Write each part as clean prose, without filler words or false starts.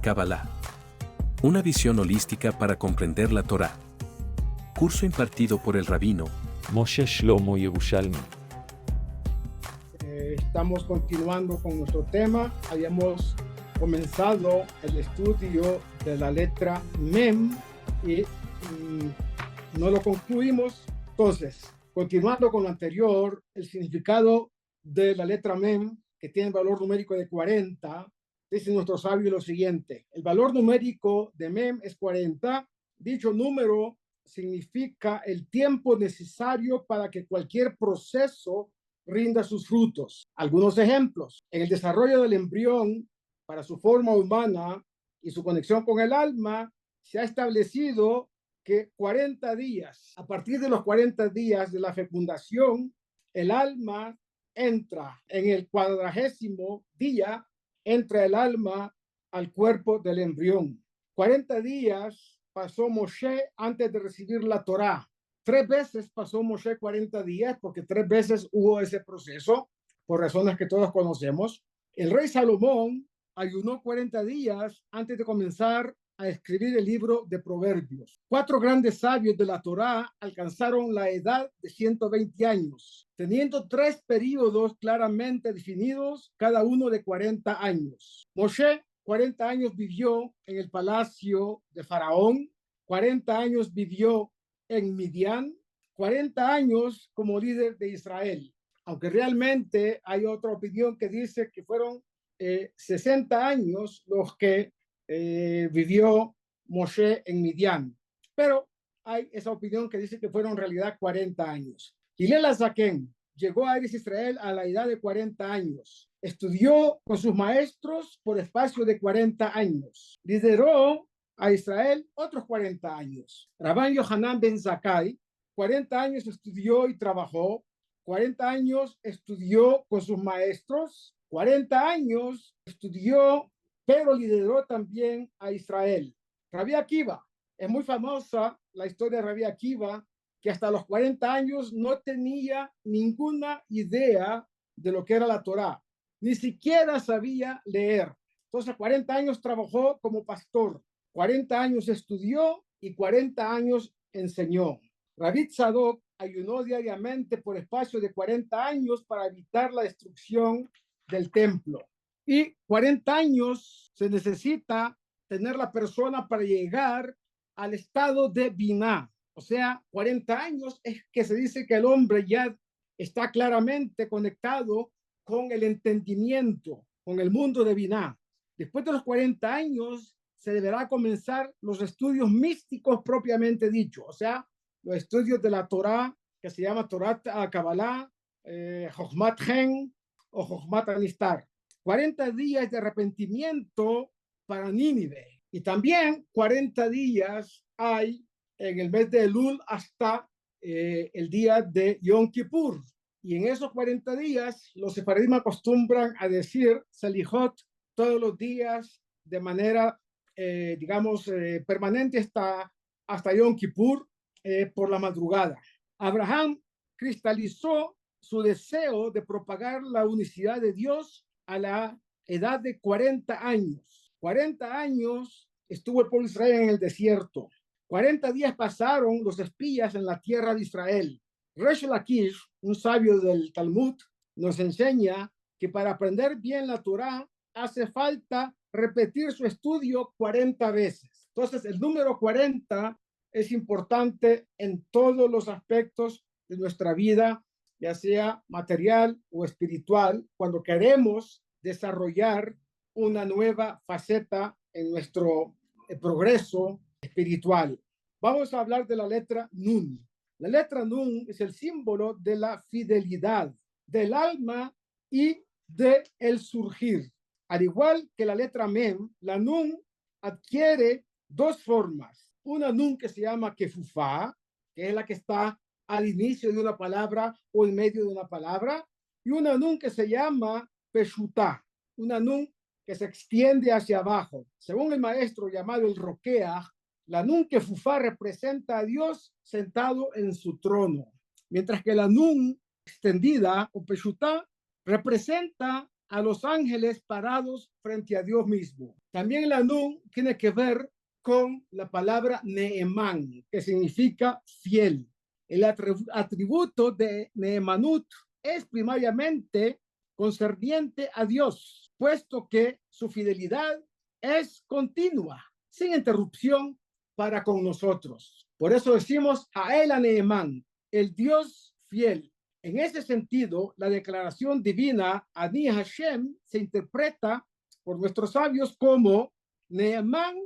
Kabbalah. Una visión holística para comprender la Torá. Curso impartido por el rabino Moshe Shlomo Yerushalmi. Estamos continuando con nuestro tema. Habíamos comenzado el estudio de la letra Mem y no lo concluimos. Entonces, continuando con lo anterior, el significado de la letra Mem, que tiene valor numérico de 40, dice nuestro sabio lo siguiente: el valor numérico de Mem es 40. Dicho número significa el tiempo necesario para que cualquier proceso rinda sus frutos. Algunos ejemplos: en el desarrollo del embrión para su forma humana y su conexión con el alma, se ha establecido que 40 días, a partir de los 40 días de la fecundación, el alma entra en el 40º día, entra el alma al cuerpo del embrión. 40 días pasó Moshe antes de recibir la Torá. 3 veces pasó Moshe 40 días, porque 3 veces hubo ese proceso, por razones que todos conocemos. El rey Salomón ayunó 40 días antes de comenzar a escribir el libro de Proverbios. 4 grandes sabios de la Torá alcanzaron la edad de 120 años, teniendo 3 períodos claramente definidos, cada uno de 40 años. Moshe, 40 años vivió en el palacio de Faraón, 40 años vivió en Midian, 40 años como líder de Israel, aunque realmente hay otra opinión que dice que fueron 60 años los que vivió Moshe en Midian, pero hay esa opinión que dice que fueron en realidad 40 años. Hillel HaZaken llegó a Eretz Israel a la edad de 40 años. Estudió con sus maestros por espacio de 40 años. Lideró a Israel otros 40 años. Rabban Yohanan ben Zakkai, 40 años estudió y trabajó. 40 años estudió con sus maestros. 40 años estudió, pero lideró también a Israel. Rabbi Akiva, es muy famosa la historia de Rabbi Akiva, que hasta los 40 años no tenía ninguna idea de lo que era la Torá, ni siquiera sabía leer. Entonces, 40 años trabajó como pastor, 40 años estudió y 40 años enseñó. Rabbi Tzadok ayunó diariamente por espacio de 40 años para evitar la destrucción del templo. Y 40 años se necesita tener la persona para llegar al estado de Biná. O sea, 40 años es que se dice que el hombre ya está claramente conectado con el entendimiento, con el mundo de Biná. Después de los 40 años se deberá comenzar los estudios místicos propiamente dicho, o sea, los estudios de la Torá, que se llama Torah Kabbalah, Jochmat Gen o Jochmat Anistar. 40 días de arrepentimiento para Nínive. Y también 40 días hay en el mes de Elul hasta el día de Yom Kippur. Y en esos 40 días los sefaredim acostumbran a decir Selijot todos los días de manera, permanente hasta Yom Kippur por la madrugada. Abraham cristalizó su deseo de propagar la unicidad de Dios a la edad de 40 años. 40 años estuvo el pueblo de Israel en el desierto. 40 días pasaron los espías en la tierra de Israel. Resh Lakish, un sabio del Talmud, nos enseña que para aprender bien la Torá hace falta repetir su estudio 40 veces. Entonces, el número 40 es importante en todos los aspectos de nuestra vida, ya sea material o espiritual, cuando queremos desarrollar una nueva faceta en nuestro progreso espiritual. Vamos a hablar de la letra Nun. La letra Nun es el símbolo de la fidelidad, del alma y del surgir. Al igual que la letra Mem, la Nun adquiere 2 formas. Una Nun que se llama Kefufá, que es la que está al inicio de una palabra o en medio de una palabra, y una Nun que se llama Peshutá, una Nun que se extiende hacia abajo. Según el maestro llamado el Roqueah, la Nun Kefufá representa a Dios sentado en su trono, mientras que la Nun extendida o Peshutá representa a los ángeles parados frente a Dios mismo. También la Nun tiene que ver con la palabra Neemán, que significa fiel. El atributo de Neemanut es primariamente concerniente a Dios, puesto que su fidelidad es continua, sin interrupción para con nosotros. Por eso decimos a él, a Neemán, el Dios fiel. En ese sentido, la declaración divina Ani Hashem se interpreta por nuestros sabios como Neemán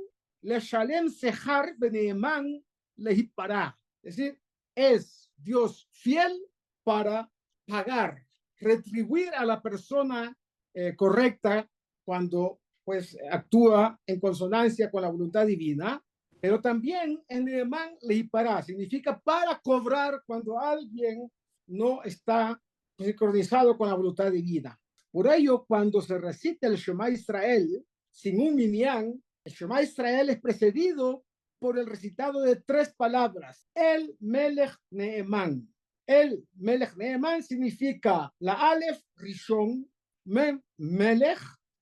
le shalem sehar beneemán le hipará. Es decir, es Dios fiel para pagar, retribuir a la persona correcta cuando pues actúa en consonancia con la voluntad divina, pero también en Neemán le hipará, significa para cobrar cuando alguien no está sincronizado con la voluntad divina. Por ello, cuando se recita el Shema Israel sin un minyan, el Shema Israel es precedido por el recitado de 3 palabras, el Melech Neemán. El Melech Neemán significa la Aleph Rishon, Mem Melech,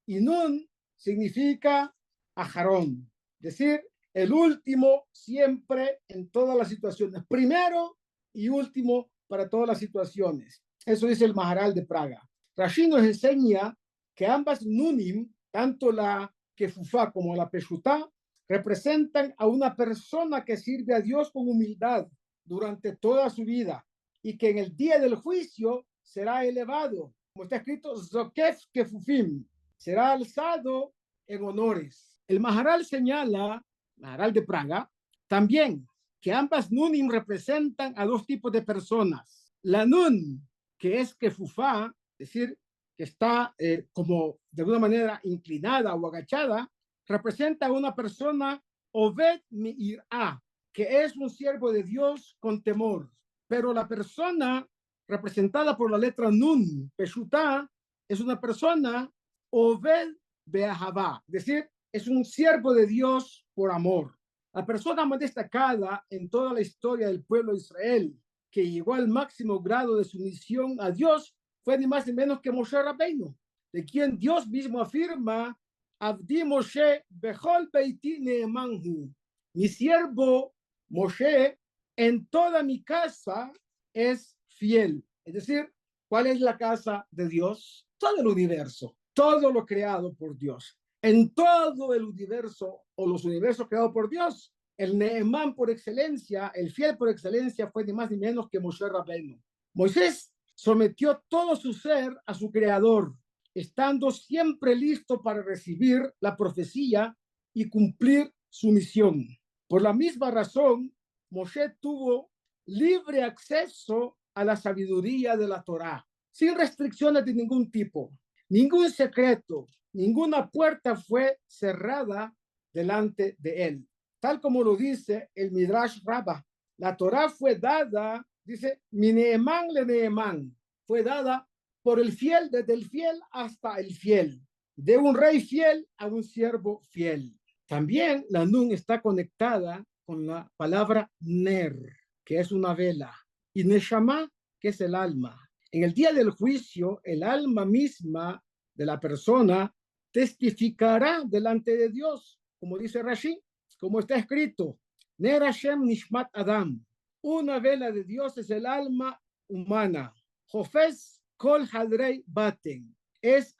y Nun significa Aharón, es decir, el último siempre en todas las situaciones, primero y último para todas las situaciones. Eso dice el Maharal de Praga. Rashi nos enseña que ambas Nunim, tanto la Kefufá como la Peshutá, representan a una persona que sirve a Dios con humildad durante toda su vida y que en el día del juicio será elevado, como está escrito, Zokef Kefufim, será alzado en honores. El Maharal señala, Maharal de Praga, también que ambas Nunim representan a 2 tipos de personas. La Nun, que es Kefufá, es decir, que está como de alguna manera inclinada o agachada, representa a una persona Oved Mi'irá, que es un siervo de Dios con temor. Pero la persona representada por la letra Nun, Peshutá, es una persona Oved Be'ahavá, es decir, es un siervo de Dios por amor. La persona más destacada en toda la historia del pueblo de Israel, que llegó al máximo grado de sumisión a Dios, fue ni más ni menos que Moshe Rabbeinu, de quien Dios mismo afirma, Abdi Moshe bechol beiti neemanhu. Mi siervo Moshe en toda mi casa es fiel. Es decir, ¿cuál es la casa de Dios? Todo el universo, todo lo creado por Dios. En todo el universo o los universos creados por Dios, el Neemán por excelencia, el fiel por excelencia, fue ni más ni menos que Moshe Rabbeinu. Moisés sometió todo su ser a su creador, estando siempre listo para recibir la profecía y cumplir su misión. Por la misma razón, Moshe tuvo libre acceso a la sabiduría de la Torá, sin restricciones de ningún tipo. Ningún secreto, ninguna puerta fue cerrada delante de él. Tal como lo dice el Midrash Rabbah, la Torá fue dada, dice, mi Neemán le Neemán, fue dada por el fiel, desde el fiel hasta el fiel, de un rey fiel a un siervo fiel. También la Nun está conectada con la palabra Ner, que es una vela, y Neshama, que es el alma. En el día del juicio, el alma misma de la persona testificará delante de Dios, como dice Rashi, como está escrito, Ner Hashem Nishmat Adam. Una vela de Dios es el alma humana. Jofes Kol Hadrei Baten. Es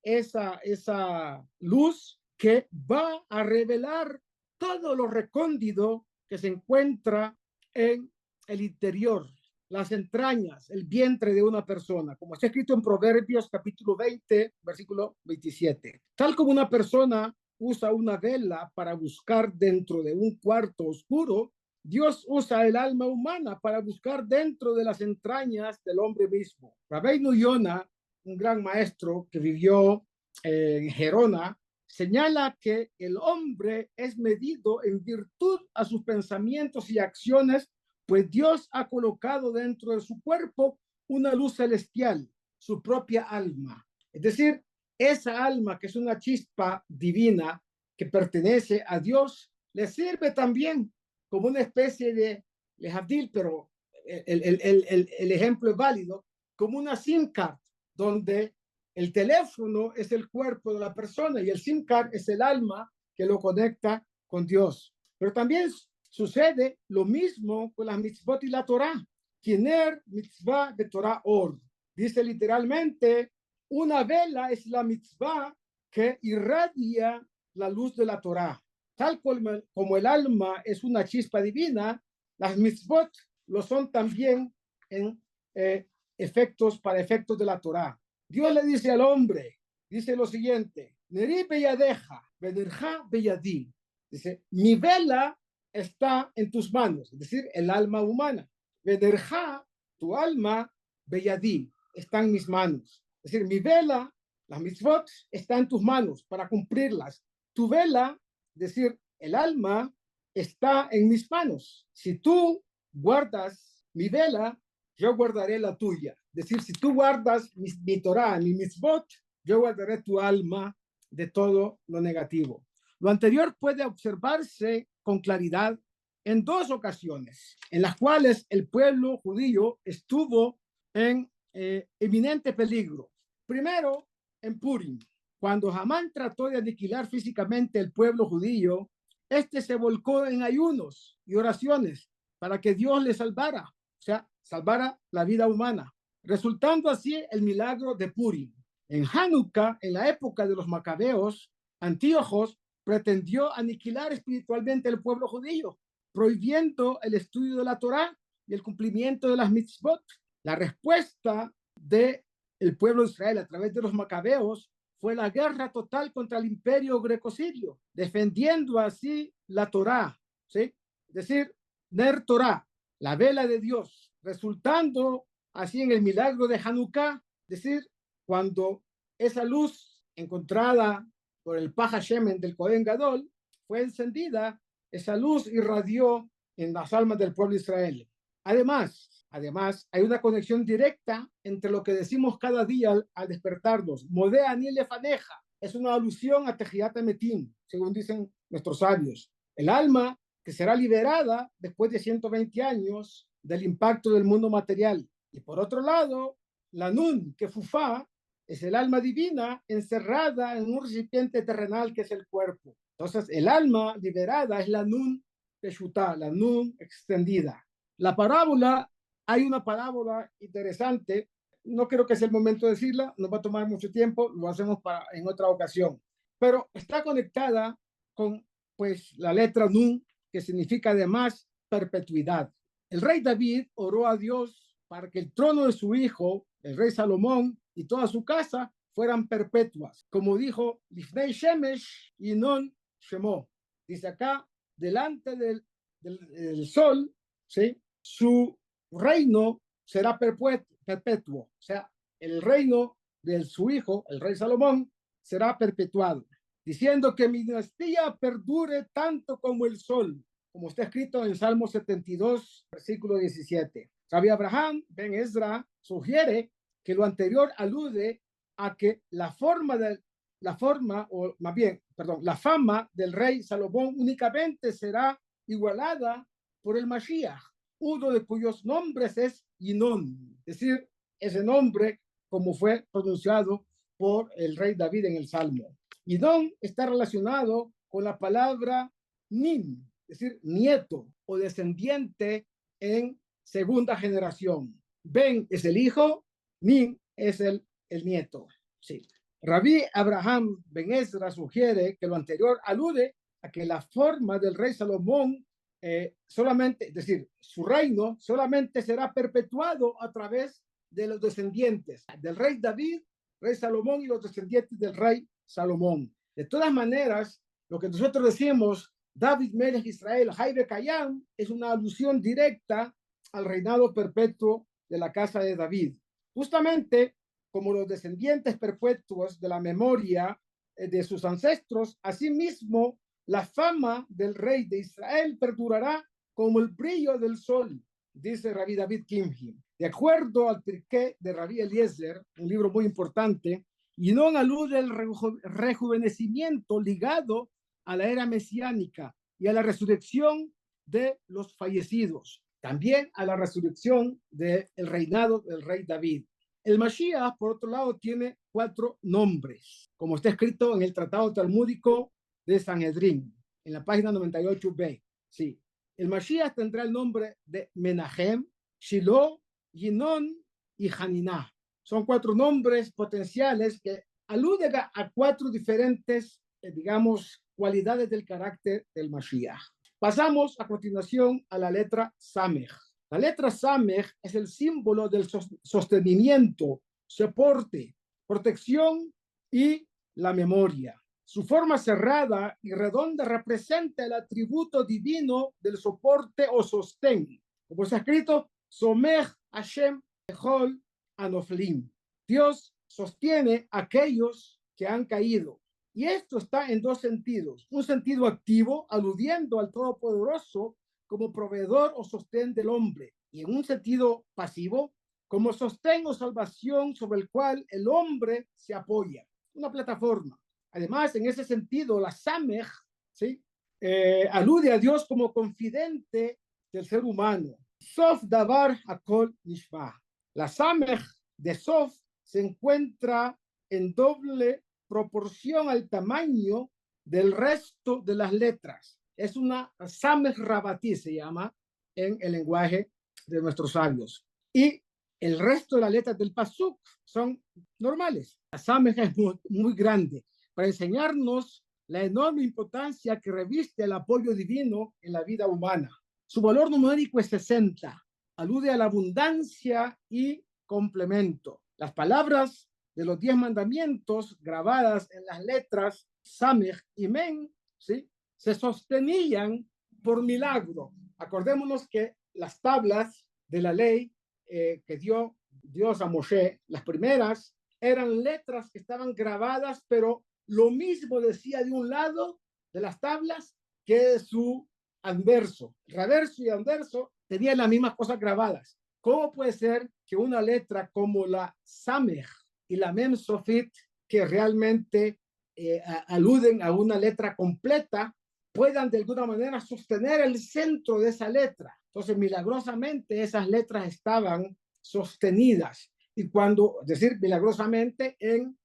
esa luz que va a revelar todo lo recóndito que se encuentra en el interior, las entrañas, el vientre de una persona, como está escrito en Proverbios capítulo 20, versículo 27. Tal como una persona usa una vela para buscar dentro de un cuarto oscuro, Dios usa el alma humana para buscar dentro de las entrañas del hombre mismo. Rabbeinu Yonah, un gran maestro que vivió en Gerona, señala que el hombre es medido en virtud a sus pensamientos y acciones, pues Dios ha colocado dentro de su cuerpo una luz celestial, su propia alma. Es decir, esa alma que es una chispa divina que pertenece a Dios, le sirve también como una especie de lejabdil, pero el ejemplo es válido, como una SIM card, donde El teléfono es el cuerpo de la persona y el SIM card es el alma que lo conecta con Dios. Pero también sucede lo mismo con las mitzvot y la Torah. Kiner mitzvah de Torah or. Dice literalmente, una vela es la mitzvah que irradia la luz de la Torah. Tal como el alma es una chispa divina, las mitzvot lo son también en efectos de la Torah. Dios le dice al hombre, dice lo siguiente, Neri beyadeja, benerja beyadi. Dice, mi vela está en tus manos, es decir, el alma humana. Benerja, tu alma, beyadi, está en mis manos. Es decir, mi vela, las mitzvot, está en tus manos para cumplirlas. Tu vela, es decir, el alma, está en mis manos. Si tú guardas mi vela, yo guardaré la tuya. Es decir, si tú guardas mi Torah, mi mitzvot, yo guardaré tu alma de todo lo negativo. Lo anterior puede observarse con claridad en dos ocasiones, en las cuales el pueblo judío estuvo en eminente peligro. Primero, en Purim, cuando Hamán trató de aniquilar físicamente el pueblo judío, este se volcó en ayunos y oraciones para que Dios le salvara, o sea, salvara la vida humana, resultando así el milagro de Purim. En Hanukkah, en la época de los macabeos, Antíochos pretendió aniquilar espiritualmente el pueblo judío, prohibiendo el estudio de la Torá y el cumplimiento de las mitzvot. La respuesta del pueblo de Israel a través de los macabeos fue la guerra total contra el imperio greco-sirio, defendiendo así la Torá, ¿sí? Es decir, Ner Torá, la vela de Dios, resultando así en el milagro de Hanukkah, es decir, cuando esa luz encontrada por el Paja Shemen del Cohen Gadol fue encendida, esa luz irradió en las almas del pueblo de Israel. Además, hay una conexión directa entre lo que decimos cada día al despertarnos. Modea ni lefaneja es una alusión a Tejiat Metim, según dicen nuestros sabios. El alma que será liberada después de 120 años del impacto del mundo material. Y por otro lado, la Nun, que Fufá, es el alma divina encerrada en un recipiente terrenal que es el cuerpo. Entonces, el alma liberada es la Nun Peshutá, la Nun extendida. La parábola, hay una parábola interesante, no creo que sea el momento de decirla, nos va a tomar mucho tiempo, lo hacemos en otra ocasión, pero está conectada con pues la letra Nun, que significa además perpetuidad. El rey David oró a Dios para que el trono de su hijo, el rey Salomón, y toda su casa fueran perpetuas. Como dijo, Lifnei Shemesh y non Shemó. Dice acá, delante del sol, ¿sí? Su reino será perpetuo. O sea, el reino de su hijo, el rey Salomón, será perpetuado. Diciendo que mi dinastía perdure tanto como el sol, como está escrito en Salmo 72, versículo 17. Rabbi Abraham Ben Ezra sugiere que lo anterior alude a que la fama del rey Salomón únicamente será igualada por el Mashiach, uno de cuyos nombres es Inón, es decir, ese nombre como fue pronunciado por el rey David en el Salmo. Inón está relacionado con la palabra Nin, es decir, nieto o descendiente en segunda generación. Ben es el hijo, Nin es el nieto. Sí. Rabí Abraham Ben Ezra sugiere que lo anterior alude a que la forma del rey Salomón solamente, es decir, su reino solamente será perpetuado a través de los descendientes del rey David, rey Salomón y los descendientes del rey Salomón. De todas maneras, lo que nosotros decimos, David Melech Israel, Jaire Kayam, es una alusión directa al reinado perpetuo de la casa de David. Justamente como los descendientes perpetuos de la memoria de sus ancestros, asimismo la fama del rey de Israel perdurará como el brillo del sol, dice Rabbi David Kimhi. De acuerdo al Pirkei de Rabbi Eliezer, un libro muy importante, y no alude al rejuvenecimiento ligado a la era mesiánica y a la resurrección de los fallecidos, también a la resurrección del reinado del rey David. El Mashiach, por otro lado, 4 nombres, como está escrito en el Tratado Talmúdico de Sanedrín, en la página 98b. Sí, el Mashiach tendrá el nombre de Menahem, Shiloh, Yinon y Haniná. Son 4 nombres potenciales que aluden a 4 diferentes, digamos, cualidades del carácter del Mashiach. Pasamos a continuación a la letra Samech. La letra Samech es el símbolo del sostenimiento, soporte, protección y la memoria. Su forma cerrada y redonda representa el atributo divino del soporte o sostén. Como está escrito, Somech Hashem Echol Anoflim. Dios sostiene a aquellos que han caído. Y esto está en 2 sentidos. Un sentido activo, aludiendo al Todopoderoso como proveedor o sostén del hombre. Y en un sentido pasivo, como sostén o salvación sobre el cual el hombre se apoya. Una plataforma. Además, en ese sentido, la Samech, ¿sí? Alude a Dios como confidente del ser humano. Sof Davar Hakol Nishma. La Samech de Sof se encuentra en doble proporción al tamaño del resto de las letras. Es una Samech Rabatí, se llama en el lenguaje de nuestros sabios. Y el resto de las letras del Pasuk son normales. La Samech es muy grande para enseñarnos la enorme importancia que reviste el apoyo divino en la vida humana. Su valor numérico es 60. Alude a la abundancia y complemento. Las palabras de los 10 mandamientos grabadas en las letras Samech y Men, ¿sí?, se sostenían por milagro. Acordémonos que las tablas de la ley que dio Dios a Moshe, las primeras eran letras que estaban grabadas, pero lo mismo decía de un lado de las tablas que de su anverso. Reverso y anverso tenían las mismas cosas grabadas. ¿Cómo puede ser que una letra como la Samech y la Mem Sofit, que realmente aluden a una letra completa, puedan de alguna manera sostener el centro de esa letra? Entonces, milagrosamente, esas letras estaban sostenidas. Y cuando, decir milagrosamente, en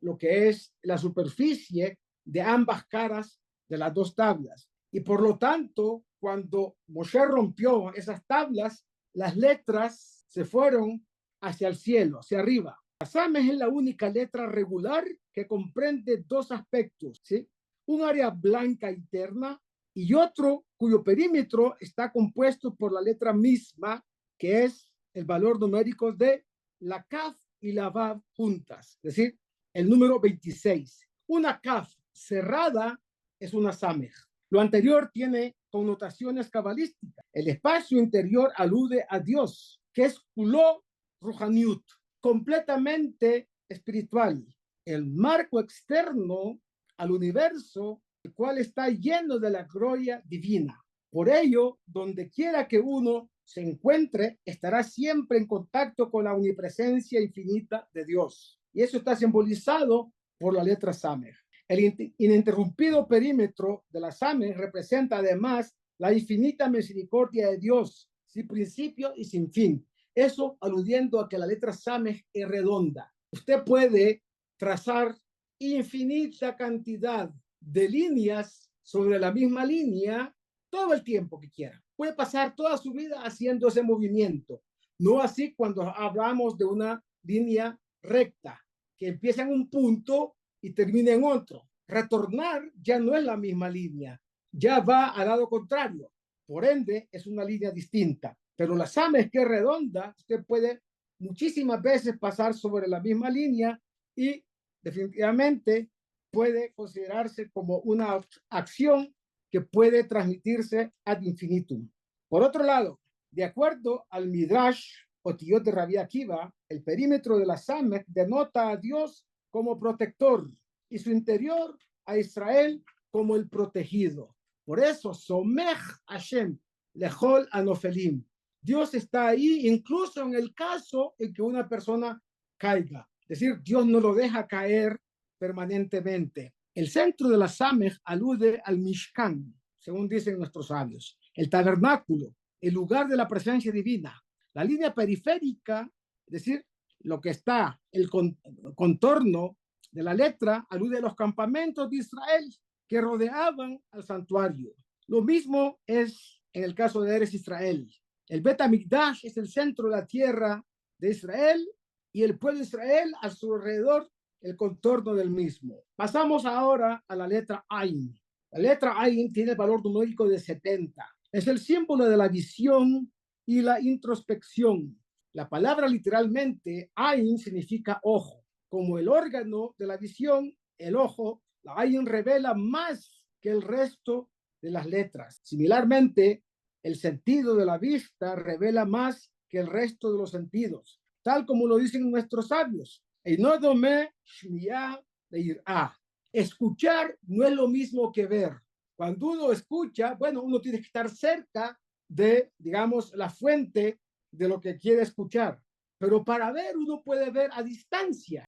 lo que es la superficie de ambas caras de las 2 tablas. Y por lo tanto, cuando Moshe rompió esas tablas, las letras se fueron hacia el cielo, hacia arriba. La Samech es la única letra regular que comprende 2 aspectos, ¿sí? Un área blanca interna y otro cuyo perímetro está compuesto por la letra misma, que es el valor numérico de la Kaf y la Vav juntas, es decir, el número 26. Una Kaf cerrada es una Samech. Lo anterior tiene connotaciones cabalísticas. El espacio interior alude a Dios, que es Kuló Ruhaniut, completamente espiritual. El marco externo al universo, el cual está lleno de la gloria divina. Por ello, donde quiera que uno se encuentre, estará siempre en contacto con la omnipresencia infinita de Dios. Y eso está simbolizado por la letra Samech. El ininterrumpido perímetro de la Samech representa además la infinita misericordia de Dios, sin principio y sin fin. Eso aludiendo a que la letra Samech es redonda. Usted puede trazar infinita cantidad de líneas sobre la misma línea todo el tiempo que quiera. Puede pasar toda su vida haciendo ese movimiento. No así cuando hablamos de una línea recta, que empieza en un punto y termina en otro. Retornar ya no es la misma línea, ya va al lado contrario. Por ende, es una línea distinta. Pero la Samech, que es redonda, usted puede muchísimas veces pasar sobre la misma línea y definitivamente puede considerarse como una acción que puede transmitirse ad infinitum. Por otro lado, de acuerdo al Midrash Otiyot de Rabbi Akiva, el perímetro de la Samech denota a Dios como protector y su interior a Israel como el protegido. Por eso, Somech Hashem lechol anofelim. Dios está ahí incluso en el caso en que una persona caiga. Es decir, Dios no lo deja caer permanentemente. El centro de la Samech alude al Mishkan, según dicen nuestros sabios, el tabernáculo, el lugar de la presencia divina. La línea periférica, es decir, lo que está, el contorno de la letra, alude a los campamentos de Israel que rodeaban al santuario. Lo mismo es en el caso de Eretz Israel. El Bet HaMikdash es el centro de la tierra de Israel y el pueblo de Israel a su alrededor el contorno del mismo. Pasamos ahora a la letra Ain. La letra Ain tiene el valor numérico de 70. Es el símbolo de la visión y la introspección. La palabra literalmente Ain significa ojo. Como el órgano de la visión, el ojo, la Ain revela más que el resto de las letras. Similarmente, el sentido de la vista revela más que el resto de los sentidos, tal como lo dicen nuestros sabios. Escuchar no es lo mismo que ver. Cuando uno escucha, bueno, uno tiene que estar cerca de, digamos, la fuente de lo que quiere escuchar. Pero para ver, uno puede ver a distancia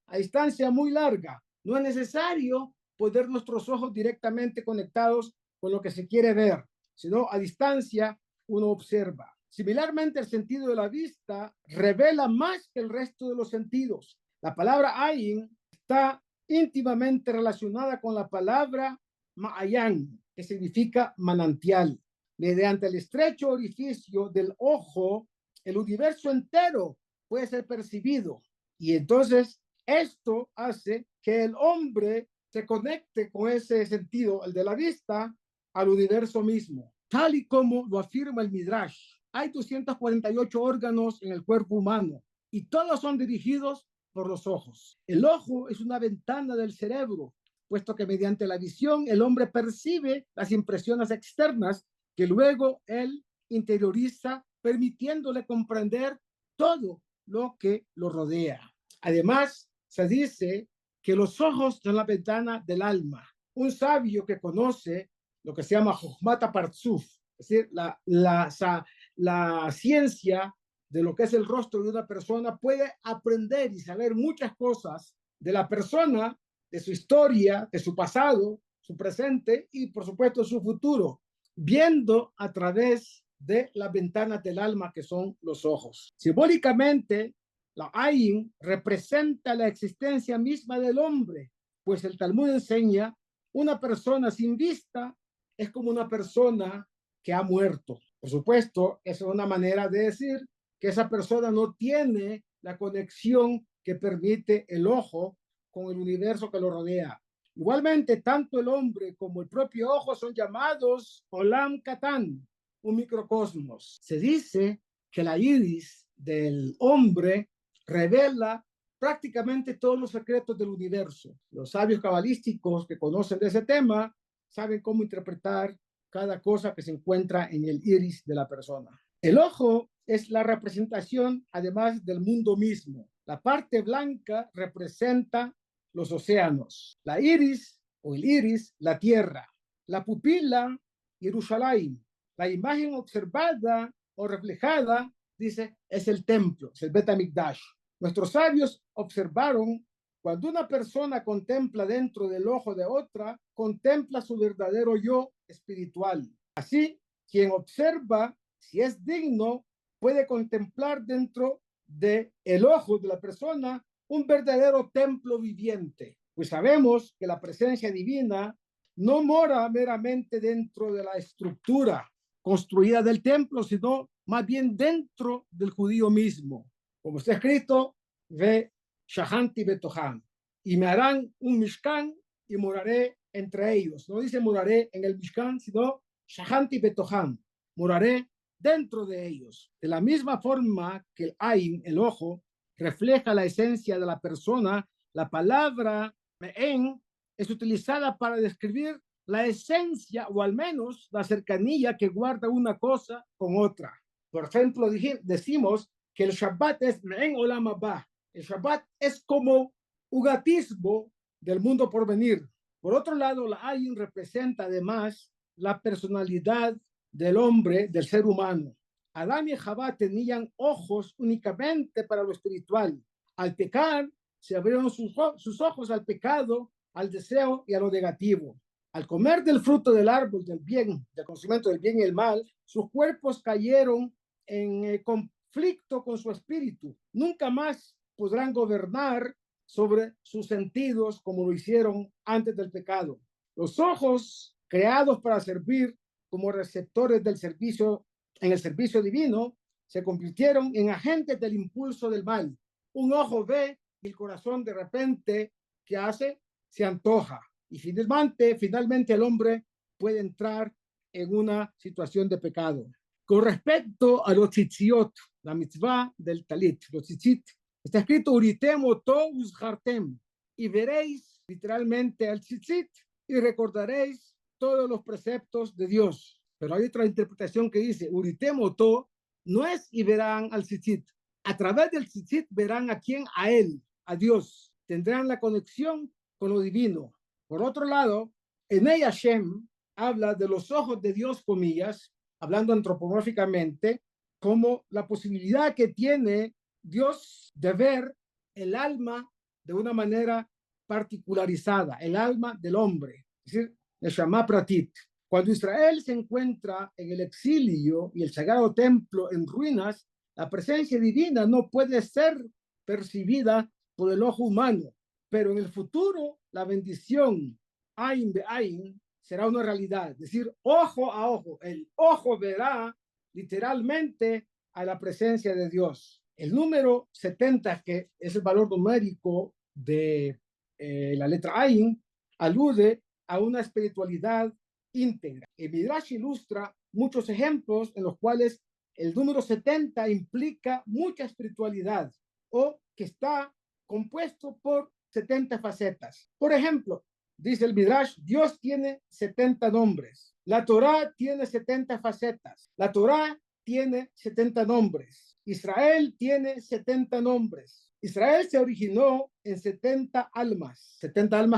muy larga. No es necesario poner nuestros ojos directamente conectados con lo que se quiere ver, sino a distancia uno observa. Similarmente, el sentido de la vista revela más que el resto de los sentidos. La palabra ayin está íntimamente relacionada con la palabra ma'ayan, que significa manantial. Mediante el estrecho orificio del ojo, el universo entero puede ser percibido. Y entonces esto hace que el hombre se conecte con ese sentido, el de la vista, al universo mismo. Tal y como lo afirma el Midrash, hay 248 órganos en el cuerpo humano y todos son dirigidos por los ojos. El ojo es una ventana del cerebro, puesto que mediante la visión el hombre percibe las impresiones externas que luego él interioriza, permitiéndole comprender todo lo que lo rodea. Además, se dice que los ojos son la ventana del alma. Un sabio que conoce lo que se llama Jochmat Partzuf, es decir, la ciencia de lo que es el rostro de una persona, puede aprender y saber muchas cosas de la persona, de su historia, de su pasado, su presente y, por supuesto, su futuro, viendo a través de las ventanas del alma que son los ojos. Simbólicamente, la Ayin representa la existencia misma del hombre, pues el Talmud enseña una persona sin vista es como una persona que ha muerto. Por supuesto, esa es una manera de decir que esa persona no tiene la conexión que permite el ojo con el universo que lo rodea. Igualmente, tanto el hombre como el propio ojo son llamados Olam Katan, un microcosmos. Se dice que la iris del hombre revela prácticamente todos los secretos del universo. Los sabios cabalísticos que conocen de ese tema saben cómo interpretar cada cosa que se encuentra en el iris de la persona. El ojo es la representación, además, del mundo mismo. La parte blanca representa los océanos. La iris o el iris, la tierra. La pupila, Jerusalén. La imagen observada o reflejada, dice, es el templo, es el Bet HaMikdash. Nuestros sabios observaron cuando una persona contempla dentro del ojo de otra, contempla su verdadero yo espiritual. Así, quien observa, si es digno, puede contemplar dentro del ojo de la persona un verdadero templo viviente. Pues sabemos que la presencia divina no mora meramente dentro de la estructura construida del templo, sino más bien dentro del judío mismo. Como está escrito, ve Shahanti Betohan, y me harán un Mishkan y moraré entre ellos. No dice moraré en el Mishkan, sino Shahanti Betohan, moraré dentro de ellos. De la misma forma que el Ain, el ojo, refleja la esencia de la persona, la palabra Me'en es utilizada para describir la esencia o al menos la cercanía que guarda una cosa con otra. Por ejemplo, decimos que el Shabbat es Me'en Olam Haba. El Shabbat es como un atisbo del mundo por venir. Por otro lado, la Ayin representa además la personalidad del hombre, del ser humano. Adán y Jabá tenían ojos únicamente para lo espiritual. Al pecar, se abrieron sus ojos al pecado, al deseo y a lo negativo. Al comer del fruto del árbol del bien, del conocimiento del bien y el mal, sus cuerpos cayeron en conflicto con su espíritu. Nunca más podrán gobernar sobre sus sentidos como lo hicieron antes del pecado. Los ojos, creados para servir como receptores del servicio, en el servicio divino, se convirtieron en agentes del impulso del mal. Un ojo ve y el corazón de repente, ¿qué hace? Se antoja. Y finalmente el hombre puede entrar en una situación de pecado. Con respecto a los tzitziot, la mitzvah del talit, los tzitzit, está escrito Uritem oto uzhartem, y veréis literalmente al tzitzit y recordaréis todos los preceptos de Dios. Pero hay otra interpretación que dice Uritem oto, no es y verán al tzitzit. A través del tzitzit verán a quién, a él, a Dios. Tendrán la conexión con lo divino. Por otro lado, Enei Hashem habla de los ojos de Dios, comillas, hablando antropomórficamente, como la posibilidad que tiene Dios de ver el alma de una manera particularizada, el alma del hombre, es decir, Neshama Pratit. Cuando Israel se encuentra en el exilio y el sagrado templo en ruinas, la presencia divina no puede ser percibida por el ojo humano, pero en el futuro la bendición Ain Be'ain será una realidad, es decir, ojo a ojo, el ojo verá literalmente a la presencia de Dios. El número 70, que es el valor numérico de la letra Ain, alude a una espiritualidad íntegra. El Midrash ilustra muchos ejemplos en los cuales el número 70 implica mucha espiritualidad o que está compuesto por 70 facetas. Por ejemplo, dice el Midrash, Dios tiene 70 nombres. La Torá tiene 70 facetas. La Torá tiene 70 nombres. Israel tiene 70 nombres. Israel se originó en 70 almas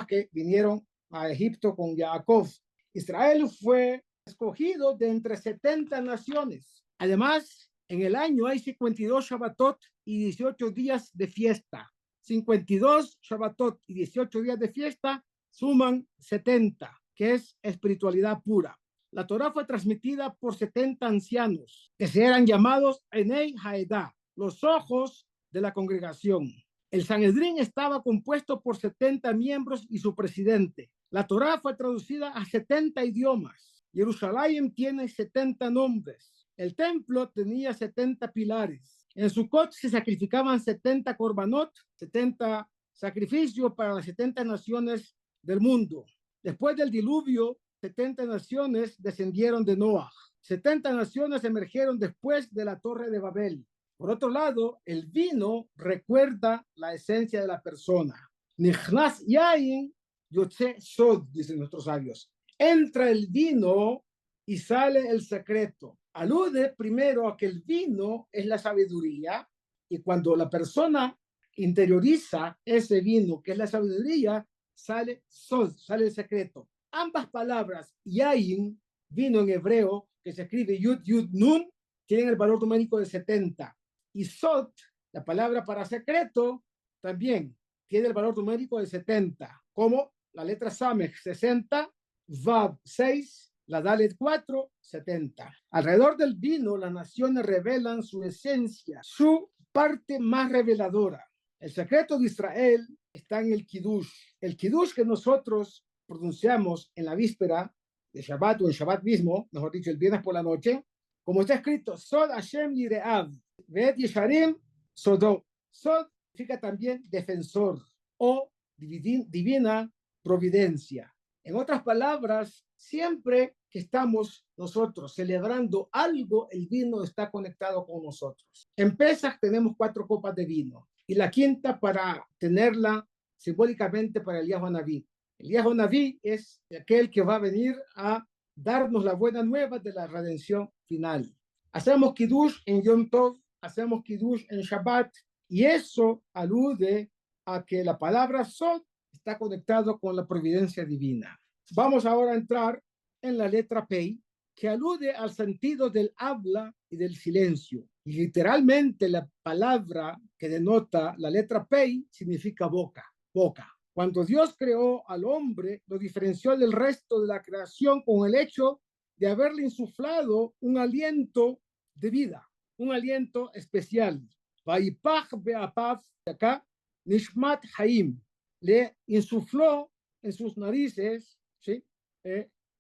que vinieron a Egipto con Jacob. Israel fue escogido de entre 70 naciones. Además, en el año hay 52 Shabbatot y 18 días de fiesta. 52 Shabbatot y 18 días de fiesta suman 70, que es espiritualidad pura. La Torá fue transmitida por 70 ancianos, que se eran llamados Enei Haedah, los ojos de la congregación. El Sanedrín estaba compuesto por 70 miembros y su presidente. La Torá fue traducida a 70 idiomas. Jerusalén tiene 70 nombres. El templo tenía 70 pilares. En Sukkot se sacrificaban 70 korbanot, 70 sacrificios para las 70 naciones del mundo. Después del diluvio, 70 naciones descendieron de Noah. 70 naciones emergieron después de la Torre de Babel. Por otro lado, el vino recuerda la esencia de la persona. Nichnas yain yotze sod, dicen nuestros sabios. Entra el vino y sale el secreto. Alude primero a que el vino es la sabiduría, y cuando la persona interioriza ese vino, que es la sabiduría, sale sod, sale el secreto. Ambas palabras, yain, vino en hebreo, que se escribe yud, yud, nun, tienen el valor numérico de 70. Y sod, la palabra para secreto, también tiene el valor numérico de 70, como la letra Samech, 60, Vav, 6, la Dalet 4, 70. Alrededor del vino, las naciones revelan su esencia, su parte más reveladora. El secreto de Israel está en el Kiddush. El Kiddush que nosotros pronunciamos en la víspera de Shabbat o en Shabbat mismo, mejor dicho, el viernes por la noche, como está escrito, Sod Hashem Yireav, Ve'et Yesharim Sodo. Sod significa también defensor o divina providencia. En otras palabras, siempre que estamos nosotros celebrando algo, el vino está conectado con nosotros. En Pesach tenemos 4 copas de vino y la quinta para tenerla simbólicamente para Eliyahu Naví. Eliyahu Naví es aquel que va a venir a darnos la buena nueva de la redención final. Hacemos Kiddush en Yom Tov, hacemos Kiddush en Shabbat, y eso alude a que la palabra Sod está conectado con la providencia divina. Vamos ahora a entrar en la letra Pei, que alude al sentido del habla y del silencio. Y literalmente la palabra que denota la letra Pei significa boca, boca. Cuando Dios creó al hombre, lo diferenció del resto de la creación con el hecho de haberle insuflado un aliento de vida, un aliento especial. Vaipach be'apav, acá, Nishmat Haim, le insufló en sus narices, ¿sí?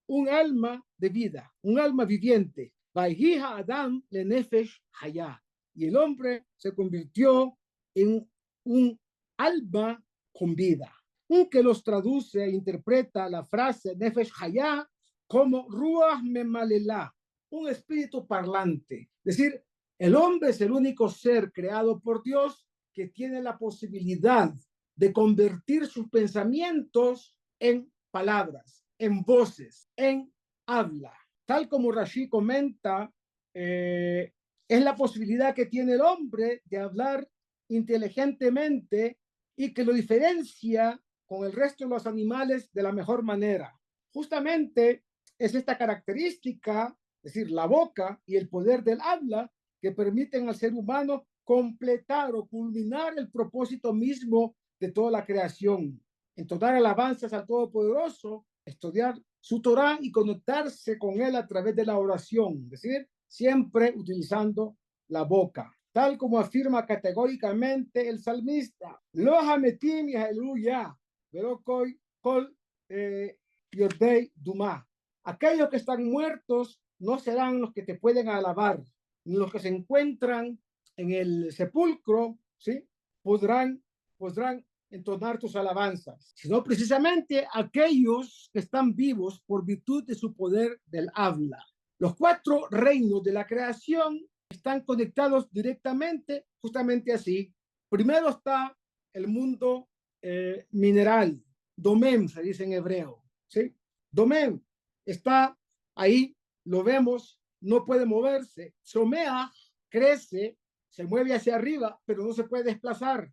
Un alma de vida, un alma viviente. Vaihiha Adam le nefesh hayá. Y el hombre se convirtió en un alma con vida. Un que los traduce e interpreta la frase nefesh hayá como ruach memalela, un espíritu parlante. Es decir, el hombre es el único ser creado por Dios que tiene la posibilidad de convertir sus pensamientos en palabras, en voces, en habla. Tal como Rashi comenta, es la posibilidad que tiene el hombre de hablar inteligentemente y que lo diferencia con el resto de los animales de la mejor manera. Justamente es esta característica, es decir, la boca y el poder del habla, que permiten al ser humano completar o culminar el propósito mismo de toda la creación, entonar alabanzas al Todopoderoso, estudiar su Torah y conectarse con él a través de la oración, es decir, siempre utilizando la boca, tal como afirma categóricamente el salmista, Lo hametim y aleluya, velo kol yordei dumá. Aquellos que están muertos no serán los que te pueden alabar, ni los que se encuentran en el sepulcro, ¿sí? podrán entonar tus alabanzas, sino precisamente aquellos que están vivos por virtud de su poder del habla. Los 4 reinos de la creación están conectados directamente, justamente así. Primero está el mundo mineral, domem, se dice en hebreo, ¿sí? Domem está ahí, lo vemos, no puede moverse. Somea crece, se mueve hacia arriba, pero no se puede desplazar.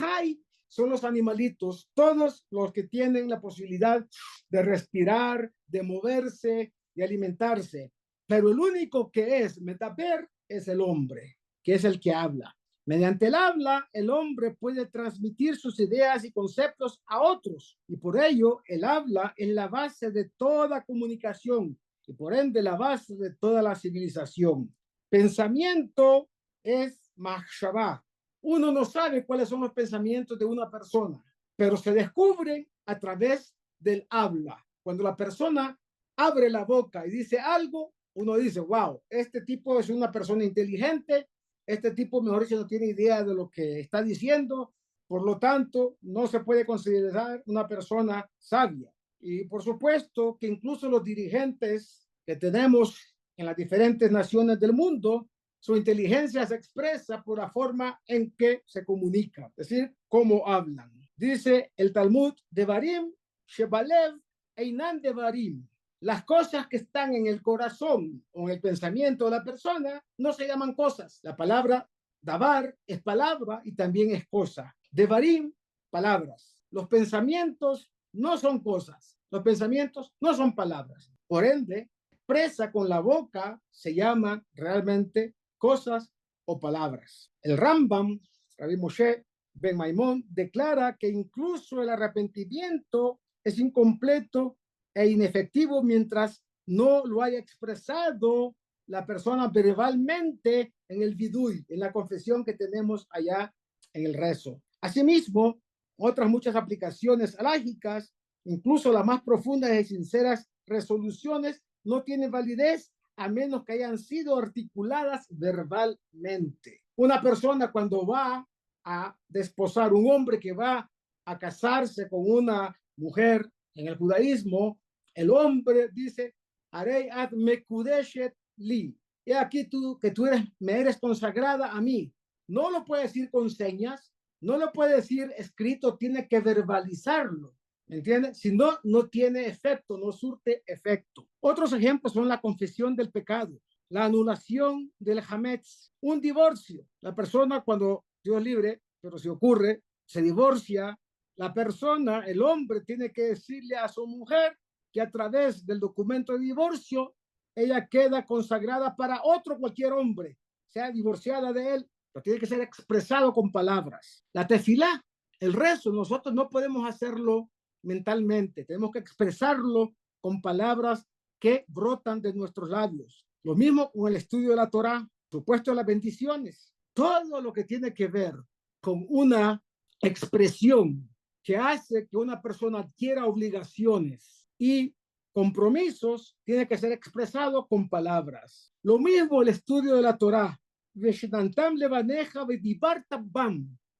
Hay son los animalitos, todos los que tienen la posibilidad de respirar, de moverse, de alimentarse. Pero el único que es metaper es el hombre, que es el que habla. Mediante el habla, el hombre puede transmitir sus ideas y conceptos a otros, y por ello el habla es la base de toda comunicación y por ende la base de toda la civilización. Pensamiento es mahshabah. Uno no sabe cuáles son los pensamientos de una persona, pero se descubre a través del habla. Cuando la persona abre la boca y dice algo, uno dice, wow, este tipo es una persona inteligente, este tipo, mejor dicho, no tiene idea de lo que está diciendo, por lo tanto, no se puede considerar una persona sabia. Y por supuesto que incluso los dirigentes que tenemos en las diferentes naciones del mundo, su inteligencia se expresa por la forma en que se comunica, es decir, cómo hablan. Dice el Talmud, Devarim, Shebalev, Einan Devarim. Las cosas que están en el corazón o en el pensamiento de la persona no se llaman cosas. La palabra davar es palabra y también es cosa. Devarim, palabras. Los pensamientos no son cosas. Los pensamientos no son palabras. Por ende, expresa con la boca se llama realmente cosas o palabras. El Rambam, Rabbi Moshe Ben Maimón, declara que incluso el arrepentimiento es incompleto e inefectivo mientras no lo haya expresado la persona verbalmente en el vidui, en la confesión que tenemos allá en el rezo. Asimismo, otras muchas aplicaciones alágicas, incluso las más profundas y sinceras resoluciones, no tienen validez a menos que hayan sido articuladas verbalmente. Una persona cuando va a desposar, un hombre que va a casarse con una mujer en el judaísmo, el hombre dice, Arei ad mekudeshet li. He aquí tú, que tú me eres consagrada a mí. No lo puede decir con señas, no lo puede decir escrito, tiene que verbalizarlo. ¿Me entiendes? Si no, no tiene efecto, no surte efecto. Otros ejemplos son la confesión del pecado, la anulación del hametz, un divorcio. La persona cuando Dios libre, pero si ocurre, se divorcia, la persona, el hombre, tiene que decirle a su mujer que a través del documento de divorcio, ella queda consagrada para otro cualquier hombre, sea divorciada de él, pero tiene que ser expresado con palabras. La tefilá, el rezo, nosotros no podemos hacerlo mentalmente, tenemos que expresarlo con palabras que brotan de nuestros labios. Lo mismo con el estudio de la Torá, supuesto las bendiciones. todo lo que tiene que ver con una expresión que hace que una persona adquiera obligaciones y compromisos, tiene que ser expresado con palabras. Lo mismo el estudio de la Torá.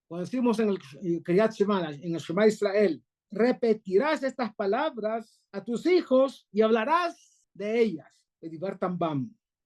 Cuando decimos en el Kriyat Shema, en el Shema Israel, repetirás estas palabras a tus hijos y hablarás de ellas.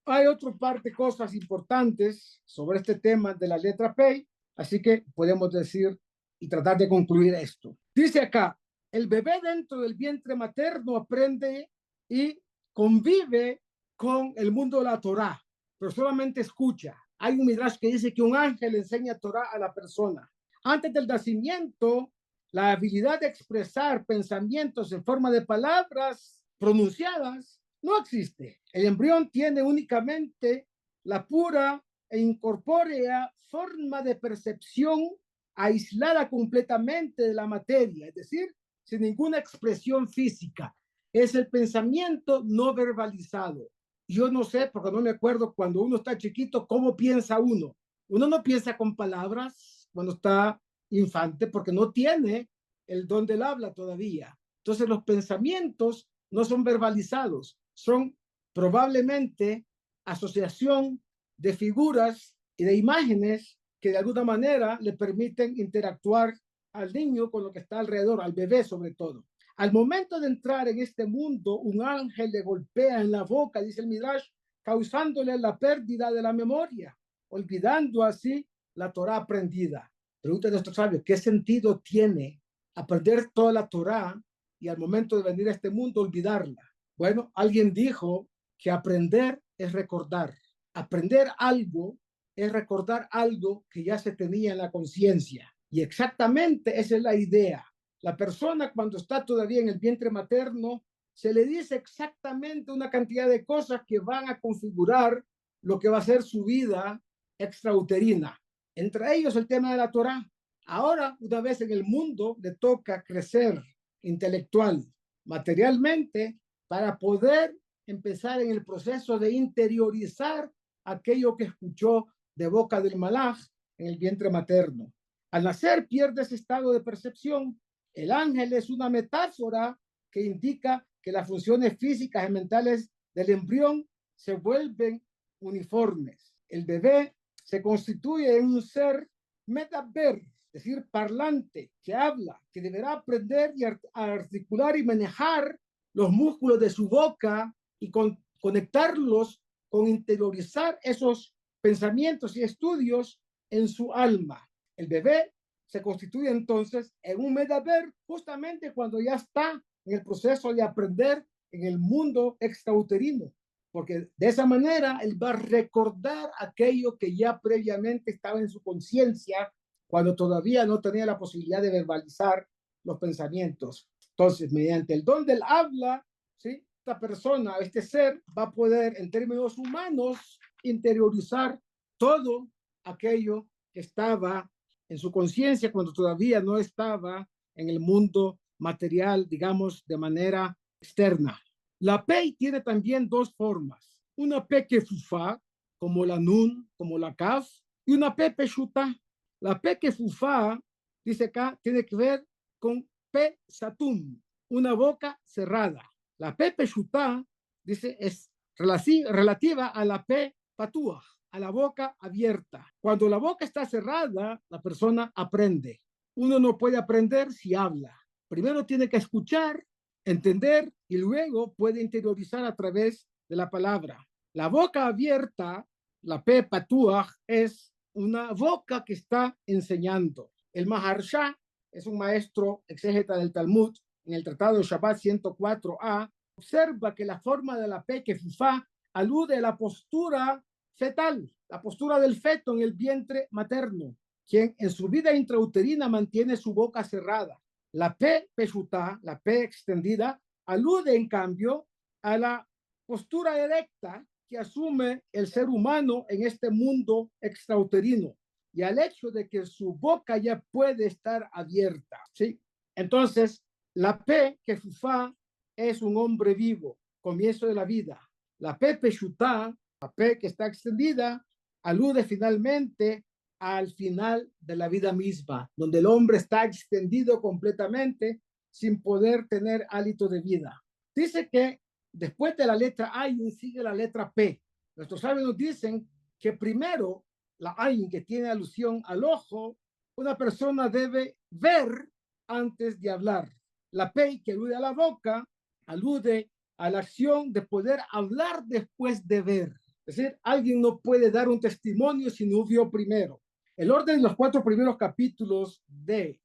Hay otra parte, cosas importantes sobre este tema de la letra P, así que podemos decir y tratar de concluir esto. Dice acá, el bebé dentro del vientre materno aprende y convive con el mundo de la Torá, pero solamente escucha. Hay un midrash que dice que un ángel enseña Torá a la persona. Antes del nacimiento, la habilidad de expresar pensamientos en forma de palabras pronunciadas no existe. El embrión tiene únicamente la pura e incorpórea forma de percepción aislada completamente de la materia, es decir, sin ninguna expresión física. Es el pensamiento no verbalizado. Yo no sé, porque no me acuerdo cuando uno está chiquito, cómo piensa uno. Uno no piensa con palabras cuando está infante, porque no tiene el don del habla todavía. Entonces los pensamientos no son verbalizados, son probablemente asociación de figuras y de imágenes que de alguna manera le permiten interactuar al niño con lo que está alrededor, al bebé sobre todo. Al momento de entrar en este mundo, un ángel le golpea en la boca, dice el Midrash, causándole la pérdida de la memoria, olvidando así la Torá aprendida. Pregunta a nuestros sabios, ¿qué sentido tiene aprender toda la Torá y al momento de venir a este mundo olvidarla? Bueno, alguien dijo que aprender es recordar. Aprender algo es recordar algo que ya se tenía en la conciencia. Y exactamente esa es la idea. La persona cuando está todavía en el vientre materno, se le dice exactamente una cantidad de cosas que van a configurar lo que va a ser su vida extrauterina. Entre ellos el tema de la Torá. Ahora, una vez en el mundo, le toca crecer intelectual, materialmente, para poder empezar en el proceso de interiorizar aquello que escuchó de boca del malaj en el vientre materno. Al nacer pierde ese estado de percepción. El ángel es una metáfora que indica que las funciones físicas y mentales del embrión se vuelven uniformes. El bebé se constituye en un ser metaver, es decir, parlante, que habla, que deberá aprender y articular y manejar los músculos de su boca y conectarlos con interiorizar esos pensamientos y estudios en su alma. El bebé se constituye entonces en un medaber justamente cuando ya está en el proceso de aprender en el mundo extrauterino, porque de esa manera él va a recordar aquello que ya previamente estaba en su conciencia cuando todavía no tenía la posibilidad de verbalizar los pensamientos. Entonces, mediante el don del habla, ¿sí?, esta persona, este ser, va a poder, en términos humanos, interiorizar todo aquello que estaba en su conciencia cuando todavía no estaba en el mundo material, digamos, de manera externa. La Pei tiene también dos formas. Una P kefufá, como la Nun, como la Kaf, y una P peshutá. La P kefufá, dice acá, tiene que ver con P satum, una boca cerrada. La P peshutá, dice, es relativa a la P patúa, a la boca abierta. Cuando la boca está cerrada, la persona aprende. Uno no puede aprender si habla. Primero tiene que escuchar, entender y luego puede interiorizar a través de la palabra. La boca abierta, la P patúa, es una boca que está enseñando. El Maharsha es un maestro exégeta del Talmud. En el Tratado de Shabbat 104a, observa que la forma de la P kefufá alude a la postura fetal, la postura del feto en el vientre materno, quien en su vida intrauterina mantiene su boca cerrada. La P peshutá, la P extendida, alude en cambio a la postura erecta que asume el ser humano en este mundo extrauterino y al hecho de que su boca ya puede estar abierta, ¿sí? Entonces, la P kefufá es un hombre vivo, comienzo de la vida. La P peshutá, la P que está extendida, alude finalmente al final de la vida misma, donde el hombre está extendido completamente sin poder tener hálito de vida. Dice que después de la letra Ayin sigue la letra P. Nuestros sabios nos dicen que primero la Ayin, que tiene alusión al ojo, una persona debe ver antes de hablar. La P, que alude a la boca, alude a la acción de poder hablar después de ver. Es decir, alguien no puede dar un testimonio si no vio primero. El orden de los 4 primeros capítulos de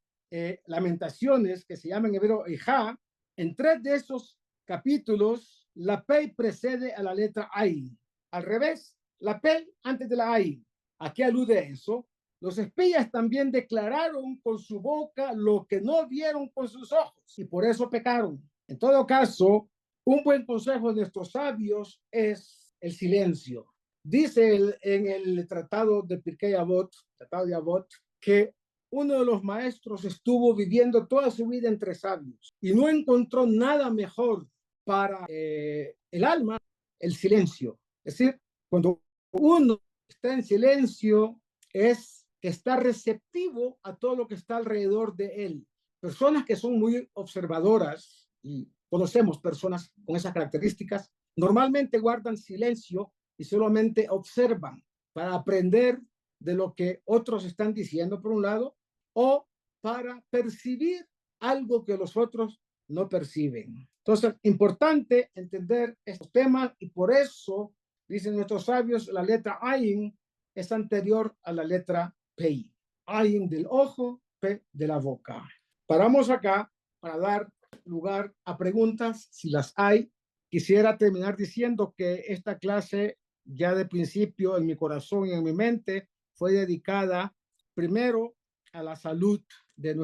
Lamentaciones, que se llama en hebreo Ejá, en 3 de esos capítulos, la P precede a la letra Ayin. Al revés, la P antes de la Ayin. ¿A qué alude eso? Los espías también declararon con su boca lo que no vieron con sus ojos y por eso pecaron. En todo caso, un buen consejo de nuestros sabios es el silencio. Dice en el tratado de Pirkei Avot, tratado de Avot, que uno de los maestros estuvo viviendo toda su vida entre sabios y no encontró nada mejor para el alma, el silencio. Es decir, cuando uno está en silencio, es que está receptivo a todo lo que está alrededor de él. Personas que son muy observadoras, y conocemos personas con esas características, normalmente guardan silencio y solamente observan para aprender de lo que otros están diciendo por un lado o para percibir algo que los otros no perciben. Entonces, importante entender estos temas y por eso, dicen nuestros sabios, la letra Ayin es anterior a la letra P. Ayin del ojo, P de la boca. Paramos acá para dar lugar a preguntas, si las hay. Quisiera terminar diciendo que esta clase ya de principio en mi corazón y en mi mente fue dedicada primero a la salud de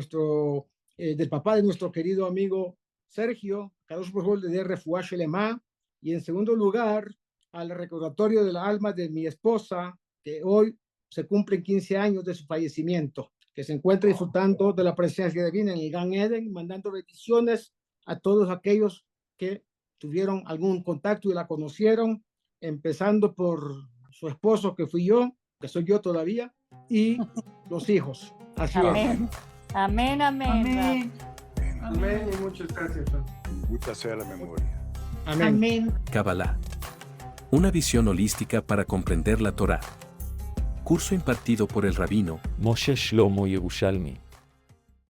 del papá de nuestro querido amigo Sergio, Kadosh Baruj Hu le dé refuá shelema, y en segundo lugar al recordatorio de la alma de mi esposa, que hoy se cumplen 15 años de su fallecimiento, que se encuentra disfrutando de la presencia divina en el Gan Eden, mandando bendiciones a todos aquellos que tuvieron algún contacto y la conocieron, empezando por su esposo, que fui yo, que soy yo todavía, y los hijos. Así Amén. es. Amén, amén. Amén. Amén y muchas gracias. Bendita sea la memoria. Amén. Amén. Kabbalah. Una visión holística para comprender la Torá. Curso impartido por el rabino Moshe Shlomo Yerushalmi.